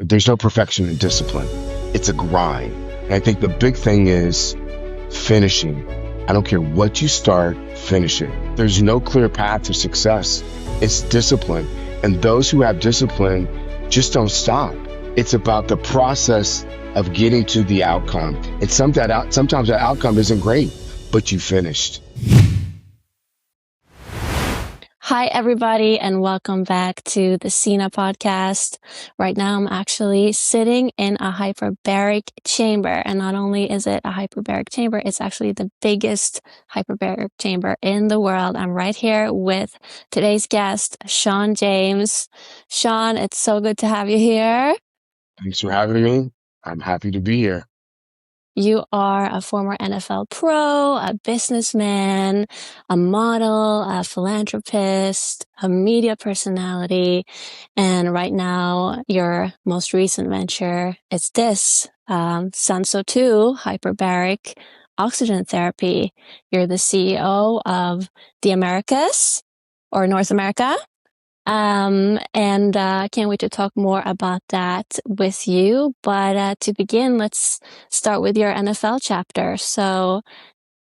There's no perfection in discipline. It's a grind. And I think the big thing is finishing. I don't care what you start, finish it. There's no clear path to success. It's discipline. And those who have discipline just don't stop. It's about the process of getting to the outcome. And sometimes that outcome isn't great, but you finished. Hi, everybody, and welcome back to the Cena podcast. Right now, I'm actually sitting in a hyperbaric chamber. And not only is it a hyperbaric chamber, it's actually the biggest hyperbaric chamber in the world. I'm right here with today's guest, Sean James. Sean, it's so good to have you here. Thanks for having me. I'm happy to be here. You are a former NFL pro, a businessman, a model, a philanthropist, a media personality, and right now your most recent venture is this, Sanso 2, Hyperbaric Oxygen Therapy. You're the CEO of the Americas, or North America. I can't wait to talk more about that with you. But to begin, let's start with your NFL chapter. So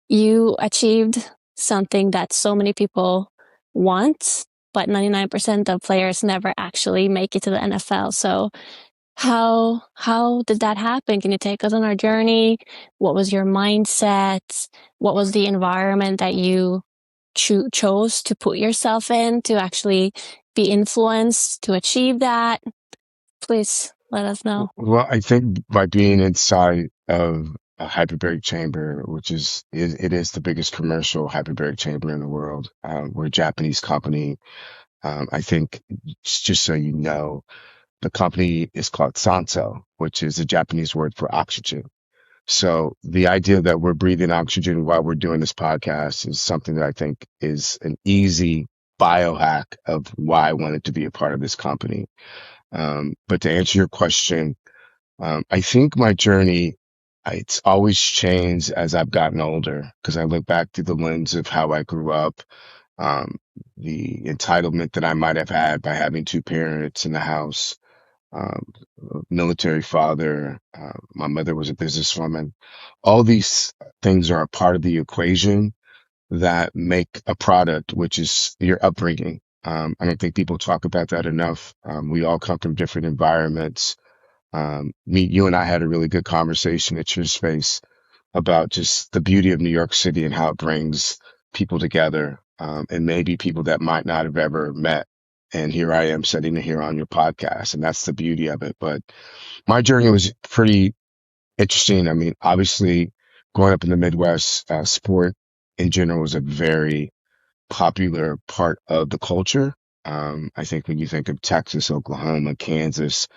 you achieved something that so many people want, but 99% of players never actually make it to the NFL. So how did that happen? Can you take us on our journey? What was your mindset? What was the environment that you chose to put yourself in to actually be influenced to achieve that? Please let us know. Well, I think by being inside of a hyperbaric chamber, which it is the biggest commercial hyperbaric chamber in the world. We're a Japanese company. I think just so you know, the company is called Sanso, which is a Japanese word for oxygen. So the idea that we're breathing oxygen while we're doing this podcast is something that I think is an easy biohack of why I wanted to be a part of this company. But to answer your question, I think my journey, it's always changed as I've gotten older because I look back through the lens of how I grew up, um, the entitlement that I might have had by having two parents in the house, um, military father. My mother was a businesswoman. All these things are a part of the equation that make a product, which is your upbringing. I don't think people talk about that enough. We all come from different environments. You and I had a really good conversation at your space about just the beauty of New York City and how it brings people together, and maybe people that might not have ever met. And here I am sitting here on your podcast, and that's the beauty of it. But my journey was pretty interesting. I mean, obviously, growing up in the Midwest, sport in general was a very popular part of the culture. I think when you think of Texas, Oklahoma, Kansas,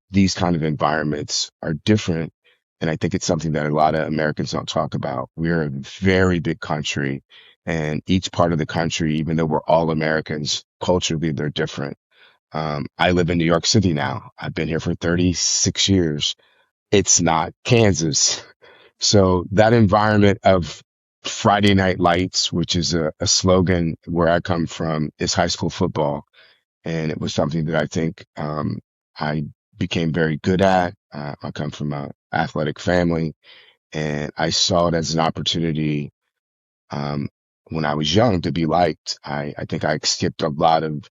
these kind of environments are different. And I think it's something that a lot of Americans don't talk about. We're a very big country, and each part of the country, even though we're all Americans, culturally, they're different. I live in New York City now. I've been here for 36 years. It's not Kansas. So that environment of Friday Night Lights, which is a slogan where I come from, is high school football. And it was something that I think I became very good at. I come from an athletic family, and I saw it as an opportunity um, when I was young to be liked. I think I skipped a lot of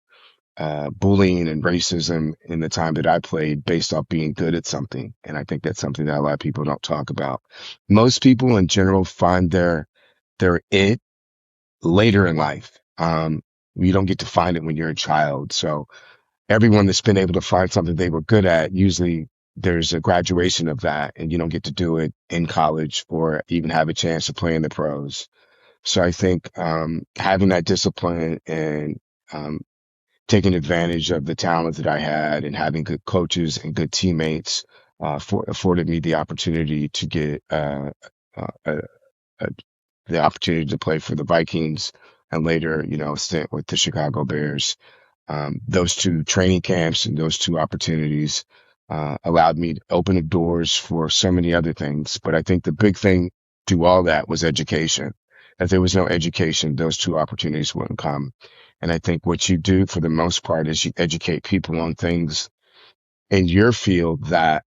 bullying and racism in the time that I played based off being good at something. And I think that's something that a lot of people don't talk about. Most people in general find their it later in life. You don't get to find it when you're a child. So everyone that's been able to find something they were good at, usually there's a graduation of that, and you don't get to do it in college or even have a chance to play in the pros. So I think having that discipline and um, taking advantage of the talent that I had and having good coaches and good teammates afforded me the opportunity to get uh, uh, the opportunity to play for the Vikings and later, a stint with the Chicago Bears. Those two training camps and those two opportunities allowed me to open the doors for so many other things. But I think the big thing to all that was education. If there was no education, those two opportunities wouldn't come. And I think what you do for the most part is you educate people on things in your field that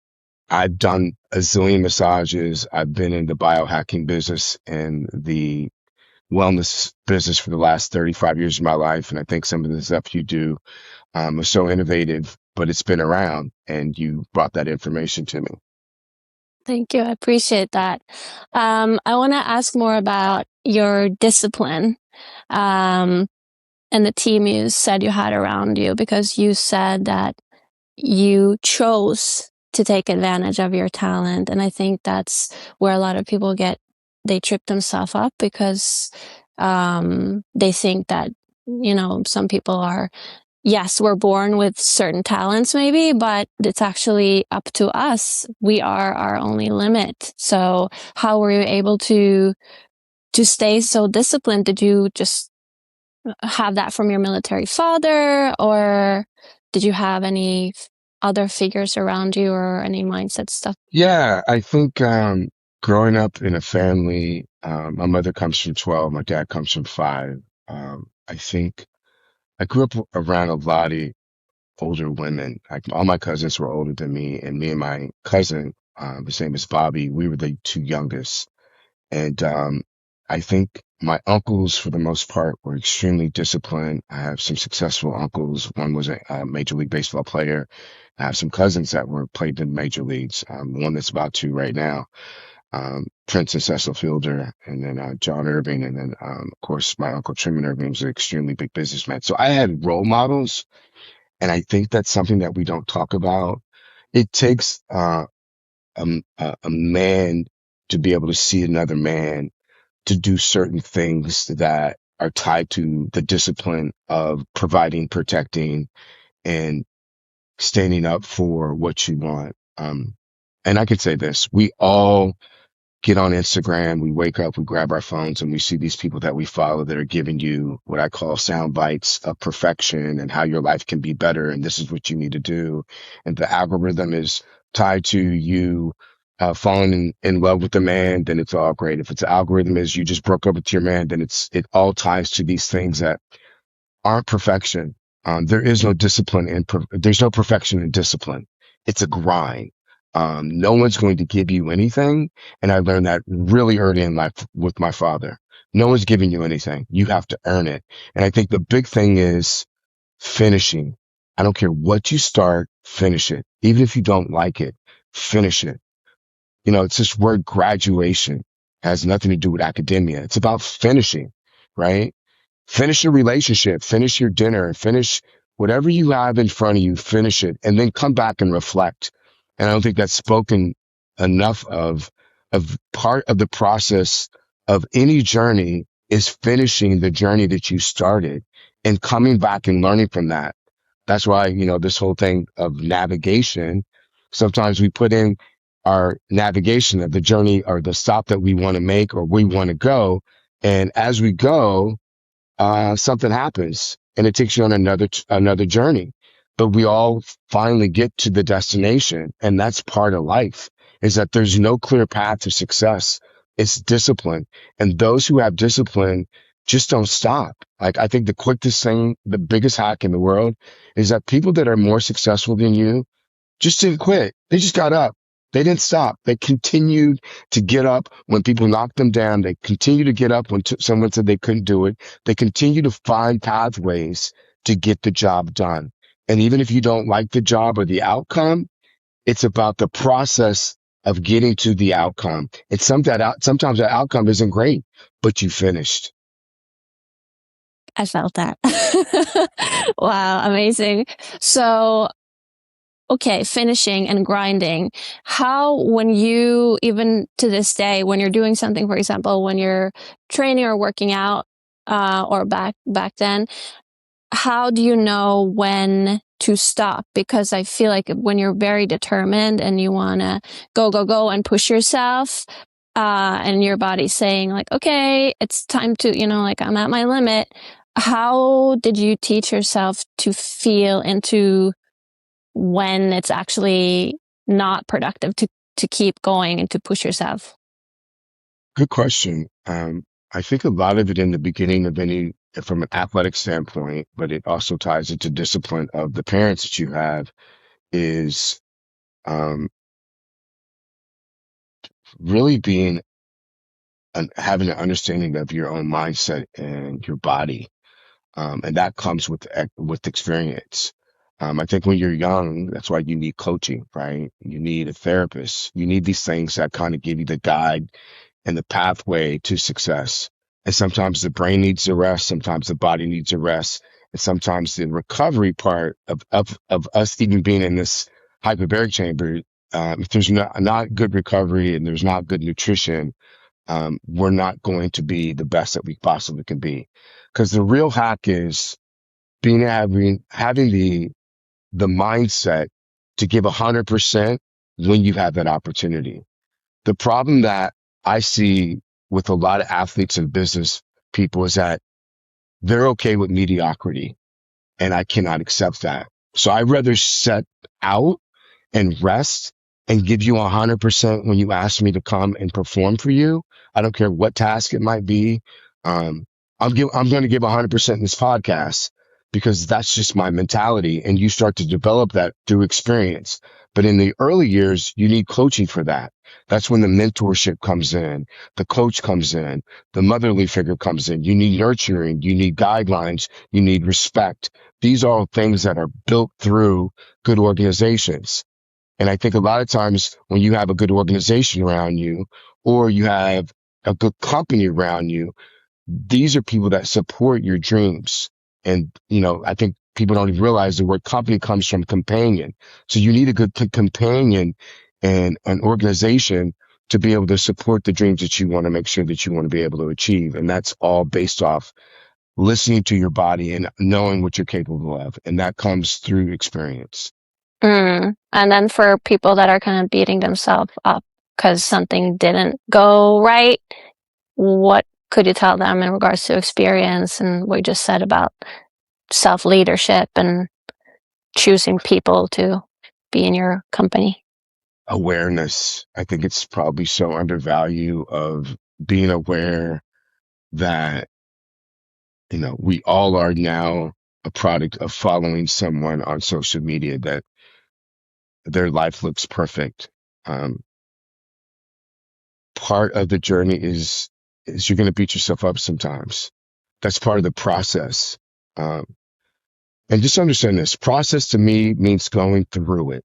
I've done a zillion massages. I've been in the biohacking business and the wellness business for the last 35 years of my life. And I think some of the stuff you do is so innovative, but it's been around and you brought that information to me. Thank you. I appreciate that. I want to ask more about your discipline, um, and the team you said you had around you, because you said that you chose to take advantage of your talent. And I think that's where a lot of people they trip themselves up because, they think that, some people are, yes, we're born with certain talents maybe, but it's actually up to us. We are our only limit. So how were you able to stay so disciplined? Did you just have that from your military father, or did you have any other figures around you or any mindset stuff? Yeah, I think growing up in a family, my mother comes from 12, my dad comes from 5. I think I grew up around a lot of older women. Like all my cousins were older than me, and me and my cousin, his name is Bobby, we were the two youngest. And I think my uncles, for the most part, were extremely disciplined. I have some successful uncles. One was a Major League Baseball player. I have some cousins that were played in major leagues. One that's about to right now, Prince and Cecil Fielder, and then John Irving, and then of course my uncle Truman Irving was an extremely big businessman. So I had role models, and I think that's something that we don't talk about. It takes a man to be able to see another man to do certain things that are tied to the discipline of providing, protecting, and standing up for what you want. And I could say this, we all get on Instagram, we wake up, we grab our phones, and we see these people that we follow that are giving you what I call sound bites of perfection and how your life can be better. And this is what you need to do. And the algorithm is tied to you falling in love with the man, then it's all great. If it's the algorithm is you just broke up with your man, then it all ties to these things that aren't perfection. There is no discipline there's no perfection in discipline. It's a grind. No one's going to give you anything. And I learned that really early in life with my father. No one's giving you anything. You have to earn it. And I think the big thing is finishing. I don't care what you start, finish it. Even if you don't like it, finish it. It's this word graduation has nothing to do with academia. It's about finishing, right? Finish your relationship, finish your dinner, finish whatever you have in front of you, finish it, and then come back and reflect. And I don't think that's spoken enough of part of the process of any journey is finishing the journey that you started and coming back and learning from that. That's why, this whole thing of navigation, sometimes we put in our navigation of the journey or the stop that we want to make or we want to go. And as we go, something happens and it takes you on another journey. But we all finally get to the destination, and that's part of life. Is that there's no clear path to success. It's discipline, and those who have discipline just don't stop. Like I think the quickest thing, the biggest hack in the world, is that people that are more successful than you just didn't quit. They just got up. They didn't stop. They continued to get up when people knocked them down. They continued to get up when someone said they couldn't do it. They continue to find pathways to get the job done. And even if you don't like the job or the outcome, it's about the process of getting to the outcome. It's sometimes that outcome isn't great, but you finished. I felt that. Wow, amazing. So, okay, finishing and grinding. How, when you, even to this day, when you're doing something, for example, when you're training or working out, or back then, how do you know when to stop? Because I feel like when you're very determined and you want to go and push yourself, and your body's saying like, okay, it's time to, like I'm at my limit. How did you teach yourself to feel into when it's actually not productive to keep going and to push yourself? Good question. I think a lot of it in the beginning of from an athletic standpoint, but it also ties into discipline of the parents that you have is um, really being having an understanding of your own mindset and your body, and that comes with experience. I think when you're young, that's why you need coaching, right? You need a therapist. You need these things that kind of give you the guide and the pathway to success. And sometimes the brain needs a rest, sometimes the body needs a rest, and sometimes the recovery part of us even being in this hyperbaric chamber, if there's not good recovery and there's not good nutrition, we're not going to be the best that we possibly can be. Because the real hack is having the mindset to give 100% when you have that opportunity. The problem that I see with a lot of athletes and business people is that they're okay with mediocrity, and I cannot accept that. So I'd rather set out and rest and give you 100% when you ask me to come and perform for you. I don't care what task it might be. Um, I'm going to give 100% in this podcast because that's just my mentality. And you start to develop that through experience. But in the early years, you need coaching for that. That's when the mentorship comes in, the coach comes in, the motherly figure comes in. You need nurturing, you need guidelines, you need respect. These are all things that are built through good organizations. And I think a lot of times when you have a good organization around you or you have a good company around you, these are people that support your dreams. And, I think people don't even realize the word company comes from companion. So you need a good companion and an organization to be able to support the dreams that you want to make sure that you want to be able to achieve. And that's all based off listening to your body and knowing what you're capable of. And that comes through experience. And then for people that are kind of beating themselves up because something didn't go right, what could you tell them in regards to experience and what you just said about self-leadership and choosing people to be in your company? Awareness. I think it's probably so undervalued of being aware that, we all are now a product of following someone on social media that their life looks perfect. Um, Part of the journey is you're going to beat yourself up sometimes. That's part of the process. Um, and just understand this process to me means going through it.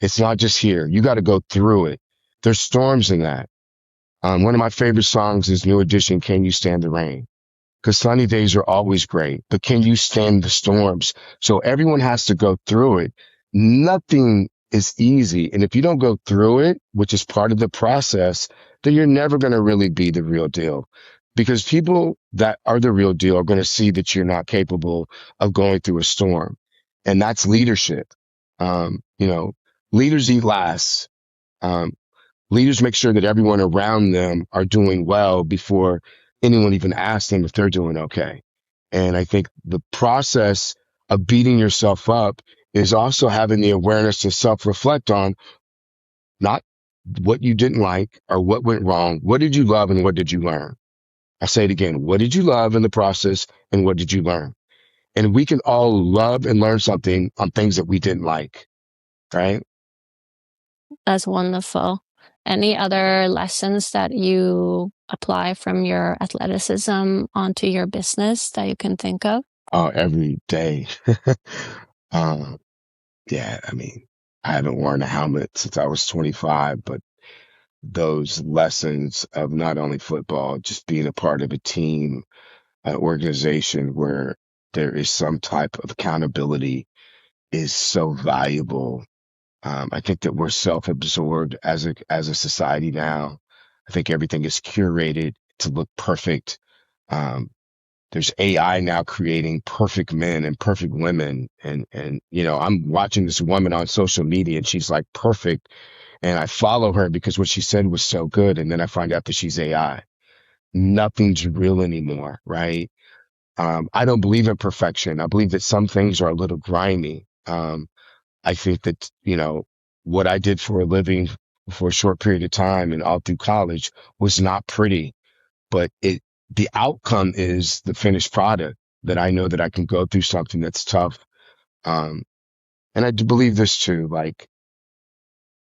It's not just here. You got to go through it. There's storms in that. One of my favorite songs is New Edition, Can You Stand the Rain? Because sunny days are always great, but can you stand the storms? So everyone has to go through it. Nothing is easy. And if you don't go through it, which is part of the process, then you're never going to really be the real deal. Because people that are the real deal are going to see that you're not capable of going through a storm. And that's leadership. Um, you know, Leaders eat last. Um, Leaders make sure that everyone around them are doing well before anyone even asks them if they're doing okay. And I think the process of beating yourself up is also having the awareness to self-reflect on not what you didn't like or what went wrong. What did you love and what did you learn? I say it again. What did you love in the process and what did you learn? And we can all love and learn something on things that we didn't like, right? That's wonderful. Any other lessons that you apply from your athleticism onto your business that you can think of? Every day. um, Yeah, I mean, I haven't worn a helmet since I was 25, but those lessons of not only football, just being a part of a team, an organization where there is some type of accountability is so valuable. I think that we're self-absorbed as a society now. I think everything is curated to look perfect. Um, there's AI now creating perfect men and perfect women. And, I'm watching this woman on social media and she's like perfect. And I follow her because what she said was so good. And then I find out that she's AI. Nothing's real anymore, right? I don't believe in perfection. I believe that some things are a little grimy. I think that, what I did for a living for a short period of time and all through college was not pretty, but the outcome is the finished product that I know that I can go through something that's tough, Um, and I do believe this too. Like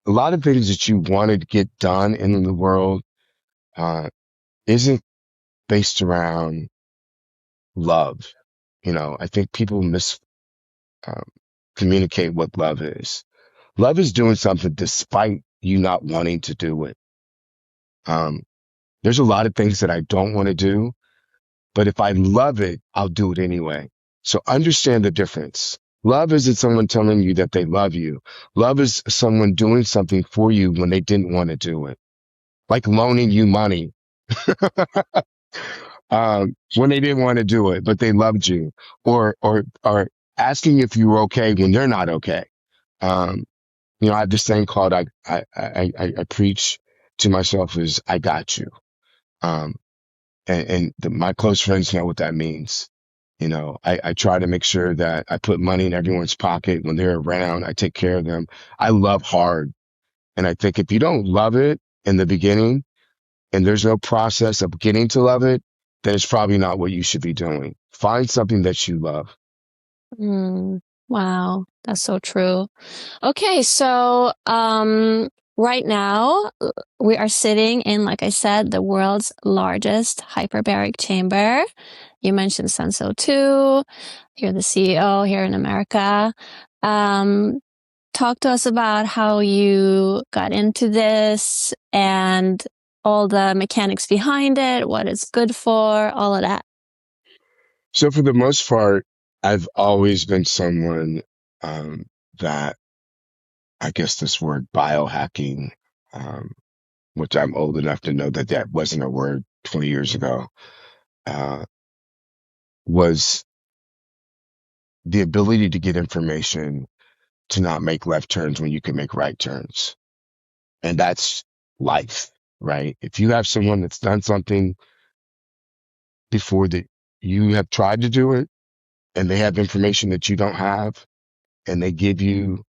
a lot of things that you want to get done in the world, uh, isn't based around love. I think people um, communicate what love is. Love is doing something despite you not wanting to do it. Um, there's a lot of things that I don't want to do, but if I love it, I'll do it anyway. So understand the difference. Love isn't someone telling you that they love you. Love is someone doing something for you when they didn't want to do it, like loaning you money when they didn't want to do it, but they loved you, or asking if you were okay when they're not okay. Um, I have this thing called I preach to myself is I got you. Um, and my close friends know what that means. I try to make sure that I put money in everyone's pocket when they're around. I take care of them. I love hard. And I think if you don't love it in the beginning and there's no process of getting to love it, then it's probably not what you should be doing. Find something that you love. Mm, wow, that's so true. Okay, so right now we are sitting in, like I said, the world's largest hyperbaric chamber. You mentioned Senso too. You're the CEO here in America. Um, Talk to us about how you got into this and all the mechanics behind it, what it's good for, all of that. So for the most part, I've always been someone that I guess this word biohacking, um, which I'm old enough to know that that wasn't a word 20 years ago, uh, was the ability to get information to not make left turns when you can make right turns. And that's life, right? If you have someone that's done something before that you have tried to do it and they have information that you don't have and they give you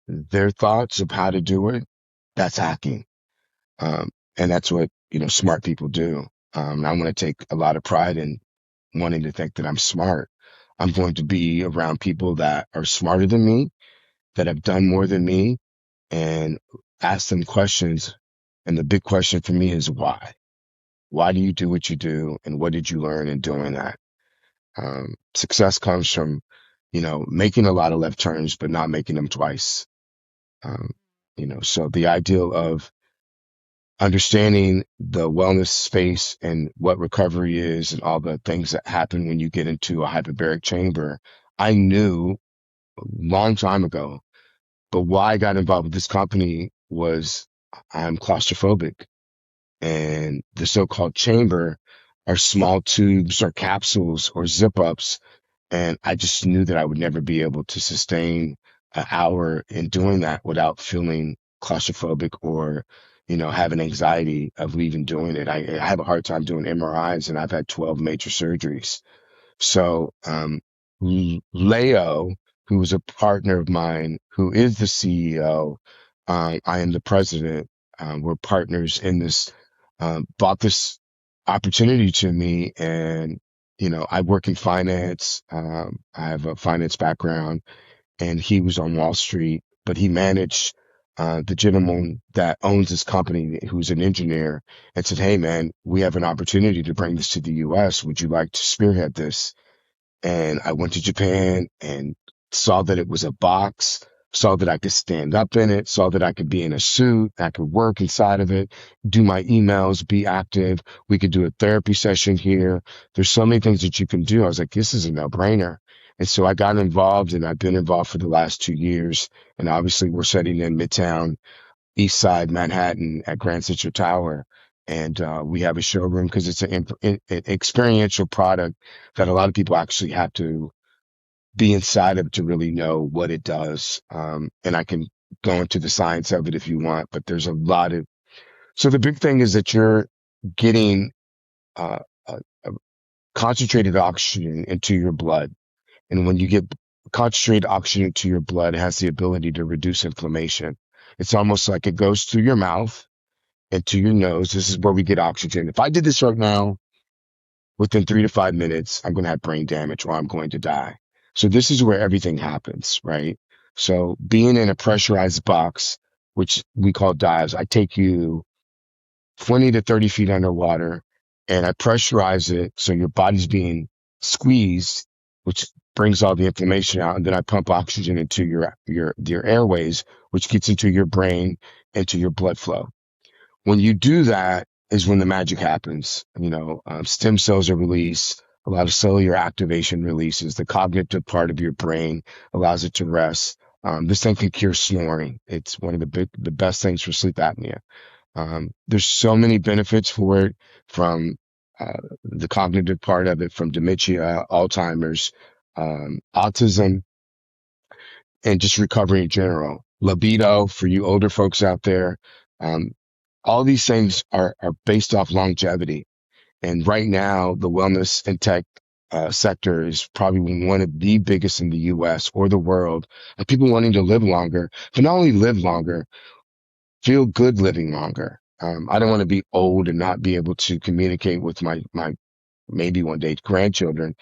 their thoughts of how to do it, that's hacking. And that's what, smart people do. I want to take a lot of pride in wanting to think that I'm smart. I'm going to be around people that are smarter than me, that have done more than me, and ask them questions. And the big question for me is why? Why do you do what you do? And what did you learn in doing that? Success comes from, making a lot of left turns, but not making them twice. Um, so the ideal of understanding the wellness space and what recovery is and all the things that happen when you get into a hyperbaric chamber, I knew a long time ago. But why I got involved with this company was I'm claustrophobic, and the so-called chamber are small tubes or capsules or zip ups. And I just knew that I would never be able to sustain an hour in doing that without feeling claustrophobic or, having anxiety of leaving doing it. I have a hard time doing MRIs and I've had 12 major surgeries. So, Leo, who was a partner of mine, who is the CEO, I am the president. We're partners in this, bought this opportunity to me. And, I work in finance. I have a finance background and he was on Wall Street, but he managed, the gentleman that owns this company, who's an engineer, and said, "Hey, man, we have an opportunity to bring this to the US. Would you like to spearhead this?" And I went to Japan and saw that it was a box, saw that I could stand up in it, saw that I could be in a suit, I could work inside of it, do my emails, be active. We could do a therapy session here. There's so many things that you can do. I was like, this is a no-brainer. And so I got involved and I've been involved for the last 2 years. And obviously we're setting in Midtown East Side Manhattan at Grand Central Tower. And we have a showroom because it's an experiential product that a lot of people actually have to be inside of to really know what it does. And I can go into the science of it if you want, but there's a lot of. So the big thing is that you're getting uh, a concentrated oxygen into your blood. And when you get concentrated oxygen into your blood, it has the ability to reduce inflammation. It's almost like it goes through your mouth into your nose. This is where we get oxygen. If I did this right now, within 3 to 5 minutes, I'm going to have brain damage or I'm going to die. So this is where everything happens, right? So being in a pressurized box, which we call dives, I take you 20 to 30 feet underwater and I pressurize it so your body's being squeezed, which brings all the inflammation out. And then I pump oxygen into your airways, which gets into your brain, into your blood flow. When you do that is when the magic happens. Stem cells are released. A lot of cellular activation releases. The cognitive part of your brain allows it to rest. This thing can cure snoring. It's one of the best things for sleep apnea. There's so many benefits for it, from the cognitive part of it, from dementia, Alzheimer's, autism, and just recovery in general. Libido for you older folks out there. Um, all these things are based off longevity. And right now, the wellness and tech sector is probably one of the biggest in the US or the world, of people wanting to live longer, but not only live longer, feel good living longer. I don't want to be old and not be able to communicate with my maybe one day grandchildren,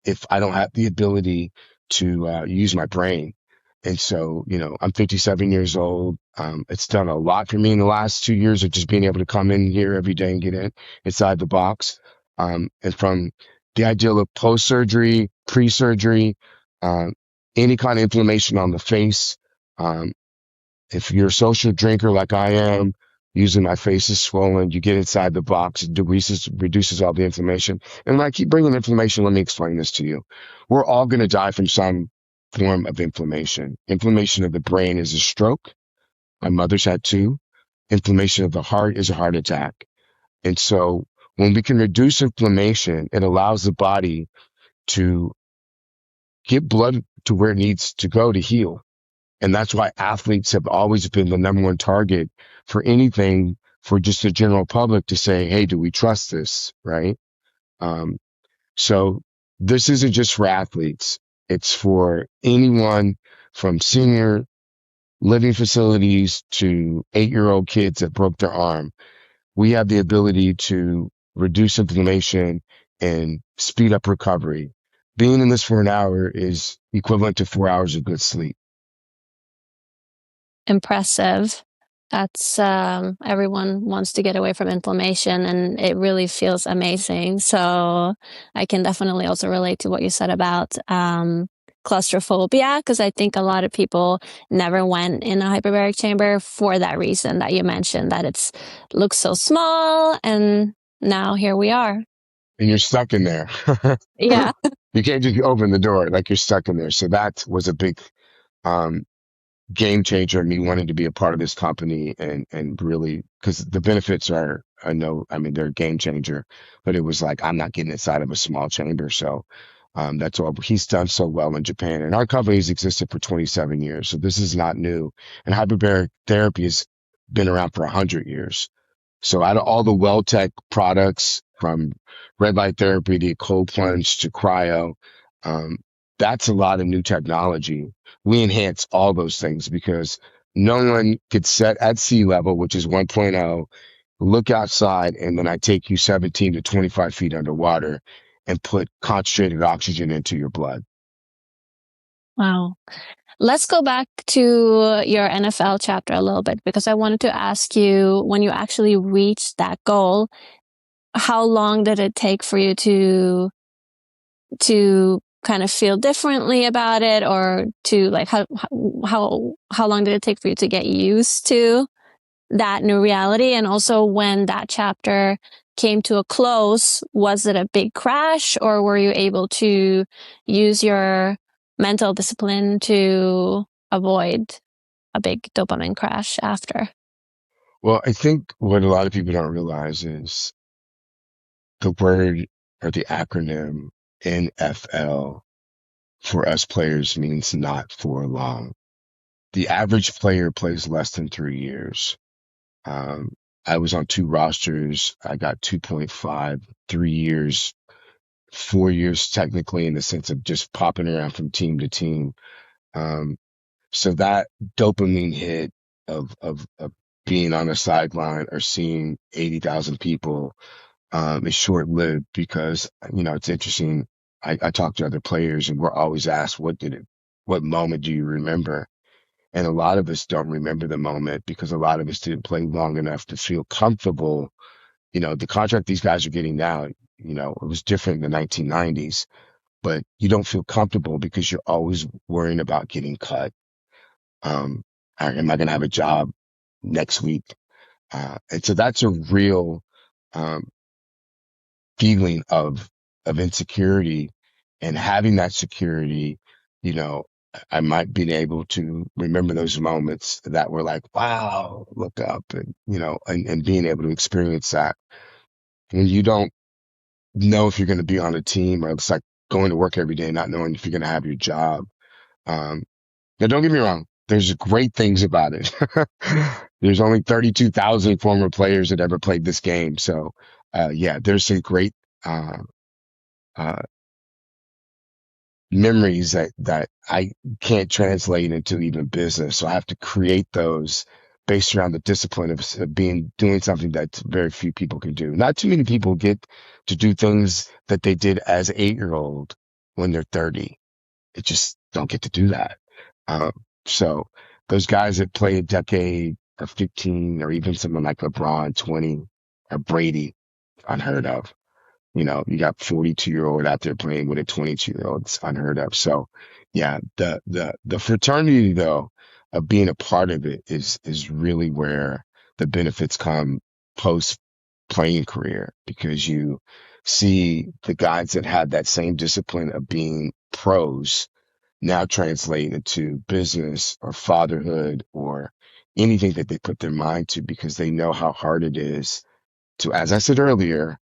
if I don't have the ability to use my brain. And so, I'm 57 years old. It's done a lot for me in the last 2 years of just being able to come in here every day and get inside the box. And from the ideal of post surgery, pre surgery, um, any kind of inflammation on the face, um, if you're a social drinker like I am, usually my face is swollen, you get inside the box, it reduces all the inflammation. And when I keep bringing inflammation, let me explain this to you. We're all going to die from some form of inflammation. Inflammation of the brain is a stroke. My mother's had two. Inflammation of the heart is a heart attack. And so when we can reduce inflammation, it allows the body to get blood to where it needs to go to heal. And that's why athletes have always been the number one target for anything, for just the general public to say, hey, do we trust this? Right. Um, so this isn't just for athletes. It's for anyone, from senior living facilities to 8-year-old kids that broke their arm. We have the ability to reduce inflammation and speed up recovery. Being in this for an hour is equivalent to 4 hours of good sleep. Impressive. That's everyone wants to get away from inflammation, and it really feels amazing. So I can definitely also relate to what you said about claustrophobia, because I think a lot of people never went in a hyperbaric chamber for that reason that you mentioned, that it's looks so small, and now here we are. And you're stuck in there. Yeah. You can't just open the door, like you're stuck in there. So that was a big um, game changer, me wanting to be a part of this company, and really, because the benefits are, I know, I mean, they're a game changer, but it was like, I'm not getting inside of a small chamber. So that's all. He's done so well in Japan, and our company's existed for 27 years. So this is not new. And hyperbaric therapy has been around for 100 years. So out of all the WellTech products, from red light therapy to cold plunge to cryo, um, that's a lot of new technology. We enhance all those things because no one could set at sea level, which is 1.0, look outside, and then I take you 17 to 25 feet underwater and put concentrated oxygen into your blood. Wow. Let's go back to your NFL chapter a little bit, because I wanted to ask you, when you actually reached that goal, how long did it take for you to kind of feel differently about it, or to like how long did it take for you to get used to that new reality? And also, when that chapter came to a close, was it a big crash, or were you able to use your mental discipline to avoid a big dopamine crash after? Well, I think what a lot of people don't realize is the word, or the acronym NFL, for us players means not for long. The average player plays less than 3 years. Um, I was on two rosters. I got 2.5, 3 years, 4 years technically, in the sense of just popping around from team to team. Um, so that dopamine hit of being on the sideline or seeing 80,000 people is short lived, because, it's interesting. I talk to other players and we're always asked, what moment do you remember? And a lot of us don't remember the moment because a lot of us didn't play long enough to feel comfortable. The contract these guys are getting now, it was different in the 1990s, but you don't feel comfortable because you're always worrying about getting cut. Um, am I going to have a job next week? And so that's a real, um, feeling of insecurity, and having that security, you know, I might be able to remember those moments that were like, wow, look up, and and being able to experience that when you don't know if you're going to be on a team, or it's like going to work every day not knowing if you're going to have your job. Um, Now, don't get me wrong. There's great things about it. There's only 32,000 former players that ever played this game. So, yeah, there's some great uh, uh, memories that I can't translate into even business. So I have to create those based around the discipline of doing something that very few people can do. Not too many people get to do things that they did as 8-year-old when they're 30. They just don't get to do that. Um, so those guys that play a decade or 15, or even someone like LeBron, 20, or Brady, unheard of. You got 42-year-old out there playing with a 22-year-old. It's unheard of. So yeah, the fraternity though of being a part of it is really where the benefits come post playing career, because you see the guys that had that same discipline of being pros now translate into business or fatherhood or anything that they put their mind to, because they know how hard it is to, as I said earlier,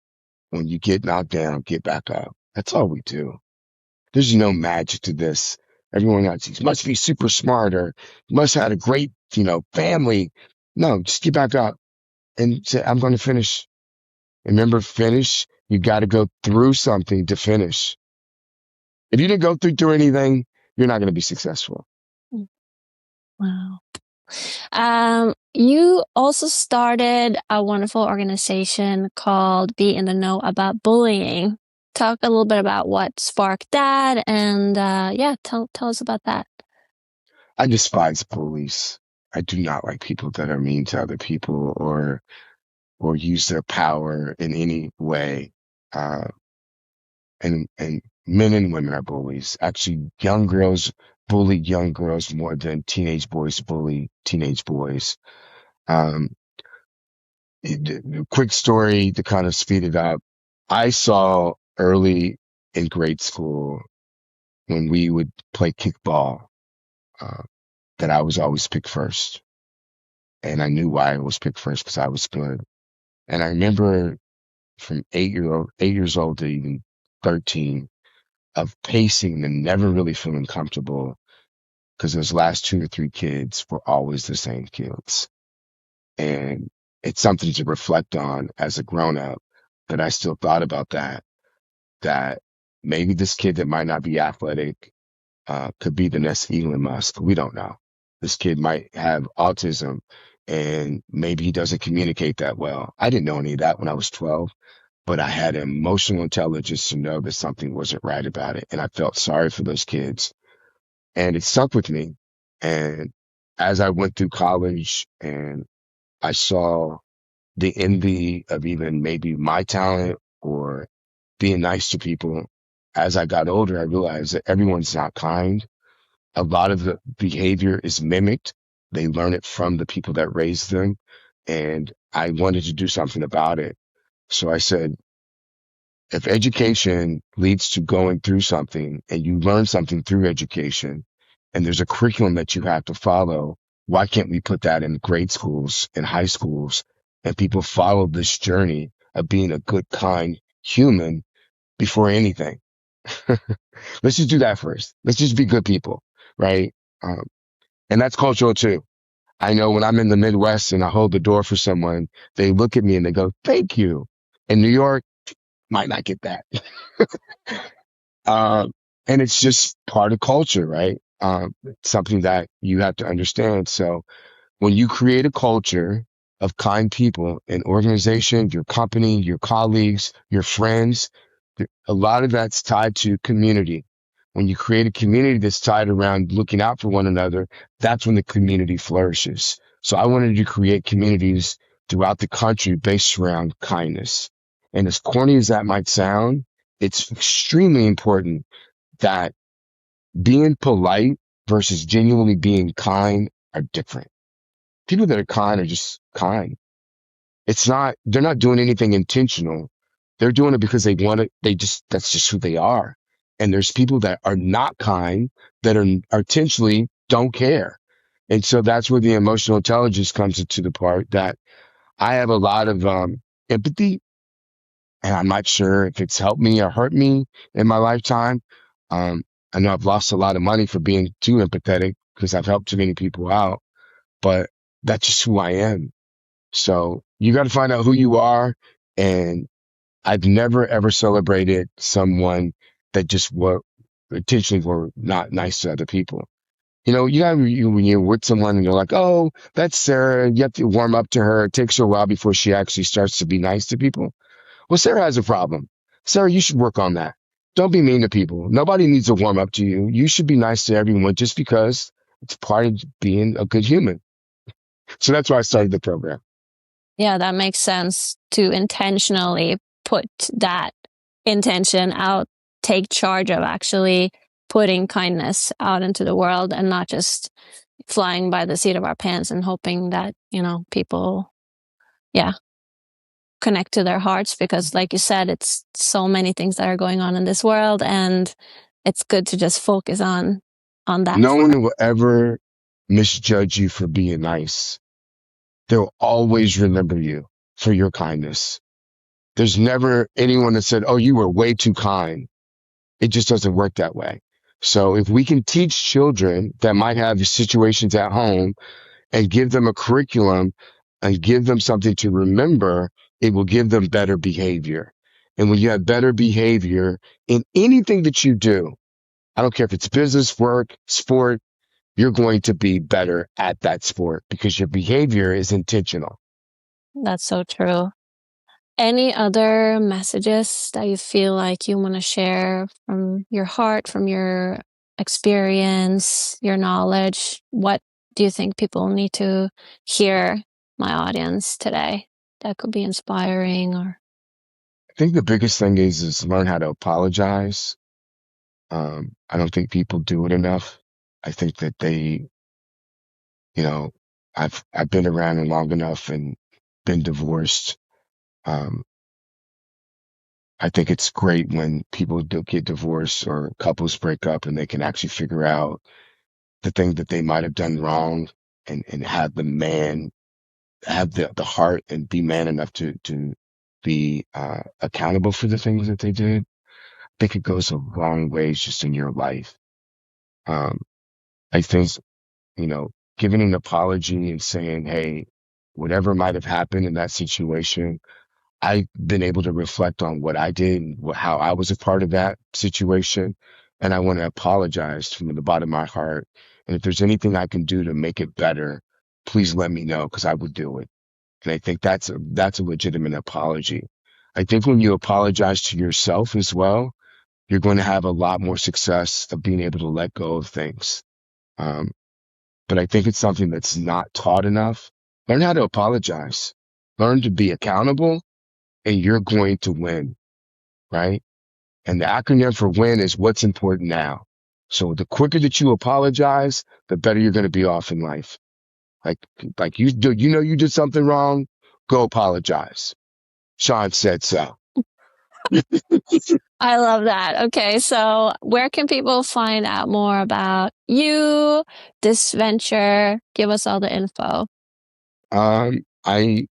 when you get knocked down, get back up. That's all we do. There's no magic to this. Everyone else, you must be super smart, or you must have had a great, family. No, just get back up and say, I'm going to finish. Remember, finish. You got to go through something to finish. If you didn't go through anything, you're not going to be successful. Wow. You also started a wonderful organization called Be in the Know About Bullying. Talk a little bit about what sparked that, and yeah, tell us about that. I despise bullies. I do not like people that are mean to other people, or use their power in any way. Uh, and men and women are bullies. Actually, young girls bully young girls more than teenage boys bully teenage boys. Um, Quick story to kind of speed it up. I saw early in grade school when we would play kickball, uh, that I was always picked first. And I knew why I was picked first, because I was good. And I remember from 8 years old to even 13, of pacing and never really feeling comfortable, because those last two or three kids were always the same kids. And it's something to reflect on as a grown up, that I still thought about that maybe this kid that might not be athletic, could be the next Elon Musk. We don't know. This kid might have autism, and maybe he doesn't communicate that well. I didn't know any of that when I was 12, but I had emotional intelligence to know that something wasn't right about it. And I felt sorry for those kids, and it stuck with me. And as I went through college and I saw the envy of even maybe my talent or being nice to people, as I got older, I realized that everyone's not kind. A lot of the behavior is mimicked. They learn it from the people that raised them. And I wanted to do something about it. So I said, if education leads to going through something and you learn something through education, and there's a curriculum that you have to follow, why can't we put that in grade schools and high schools, and people follow this journey of being a good, kind human before anything? Let's just do that first. Let's just be good people, right? Um, and that's cultural too. I know when I'm in the Midwest and I hold the door for someone, they look at me and they go, thank you. In New York, might not get that. Um, and it's just part of culture, right? Something that you have to understand. So when you create a culture of kind people, an organization, your company, your colleagues, your friends, A lot of that's tied to community. When you create a community that's tied around looking out for one another, that's when the community flourishes. So I wanted to create communities throughout the country based around kindness. And as corny as that might sound, it's extremely important that being polite versus genuinely being kind are different. People that are kind are just kind. They're not doing anything intentional. They're doing it because they want it. That's just who they are. And there's people that are not kind that are intentionally don't care. And so that's where the emotional intelligence comes into the part that I have a lot of empathy, and I'm not sure if it's helped me or hurt me in my lifetime. Um, I know I've lost a lot of money for being too empathetic because I've helped too many people out, but that's just who I am. So you got to find out who you are. And I've never ever celebrated someone that just were intentionally were not nice to other people. When you're with someone and you're like, oh, that's Sarah. You have to warm up to her. It takes her a while before she actually starts to be nice to people. Well, Sarah has a problem. Sarah, you should work on that. Don't be mean to people. Nobody needs to warm up to you. You should be nice to everyone just because it's part of being a good human. So that's why I started the program. Yeah, that makes sense to intentionally put that intention out, take charge of actually putting kindness out into the world and not just flying by the seat of our pants and hoping that, people, yeah, connect to their hearts because, like you said, it's so many things that are going on in this world, and it's good to just focus on that No part. one will ever misjudge you for being nice. They'll always remember you for your kindness. There's never anyone that said, oh, you were way too kind. It just doesn't work that way. So if we can teach children that might have situations at home and give them a curriculum and give them something to remember, it will give them better behavior. And when you have better behavior in anything that you do, I don't care if it's business, work, sport, you're going to be better at that sport because your behavior is intentional. That's so true. Any other messages that you feel like you want to share from your heart, from your experience, your knowledge? What do you think people need to hear, my audience, today that could be inspiring? Or I think the biggest thing is learn how to apologize. I don't think people do it enough. I think that you know, I've been around long enough and been divorced. Um, I think it's great when people do get divorced or couples break up and they can actually figure out the thing that they might have done wrong and have have the heart and be man enough to be accountable for the things that they did. I think it goes a long ways just in your life. Um, I think, giving an apology and saying, hey, whatever might have happened in that situation, I've been able to reflect on what I did and how I was a part of that situation. And I want to apologize from the bottom of my heart. And if there's anything I can do to make it better, please let me know because I would do it. And I think that's a legitimate apology. I think when you apologize to yourself as well, you're going to have a lot more success of being able to let go of things. Um, but I think it's something that's not taught enough. Learn how to apologize. Learn to be accountable and you're going to win, right? And the acronym for win is what's important now. So the quicker that you apologize, the better you're going to be off in life. Like, like you did something wrong, go apologize. Sean said so. I love that. Okay, so where can people find out more about you, this venture? Give us all the info. Um, I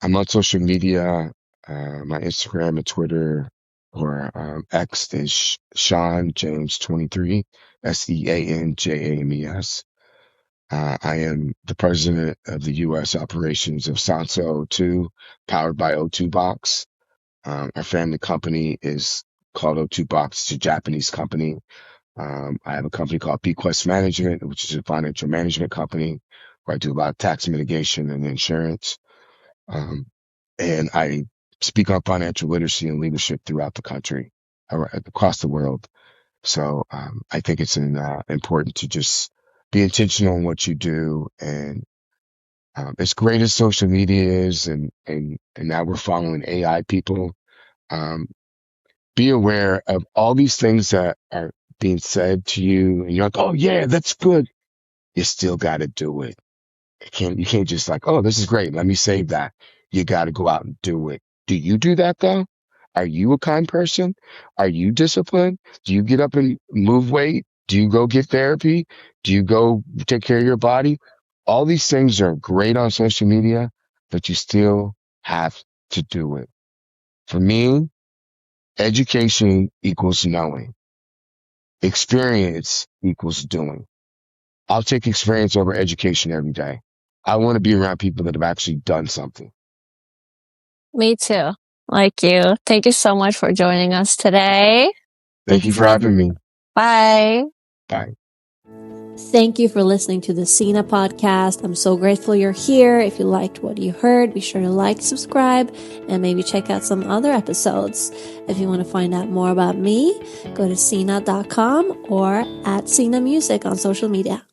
I'm on social media, my Instagram and Twitter or X is Sean James 23, SEANJAMES. I am the president of the U.S. operations of Sansa O2, powered by O2 Box. Our family company is called O2 Box. It's a Japanese company. I have a company called Bequest Management, which is a financial management company where I do a lot of tax mitigation and insurance. Um, and I speak on financial literacy and leadership throughout the country, across the world. So I think it's important to just be intentional in what you do. And as great as social media is, and now we're following AI people, um, be aware of all these things that are being said to you, and you're like, oh yeah, that's good. You still got to do it. You can't just like, oh, this is great. Let me save that. You got to go out and do it. Do you do that though? Are you a kind person? Are you disciplined? Do you get up and move weight? Do you go get therapy? Do you go take care of your body? All these things are great on social media, but you still have to do it. For me, education equals knowing. Experience equals doing. I'll take experience over education every day. I want to be around people that have actually done something. Me too. Like you. Thank you so much for joining us today. Thank you for having me. Bye. Bye. Thank you for listening to the Cena podcast. I'm so grateful you're here. If you liked what you heard, be sure to like, subscribe, and maybe check out some other episodes. If you want to find out more about me, go to Cena.com or at Cena Music on social media.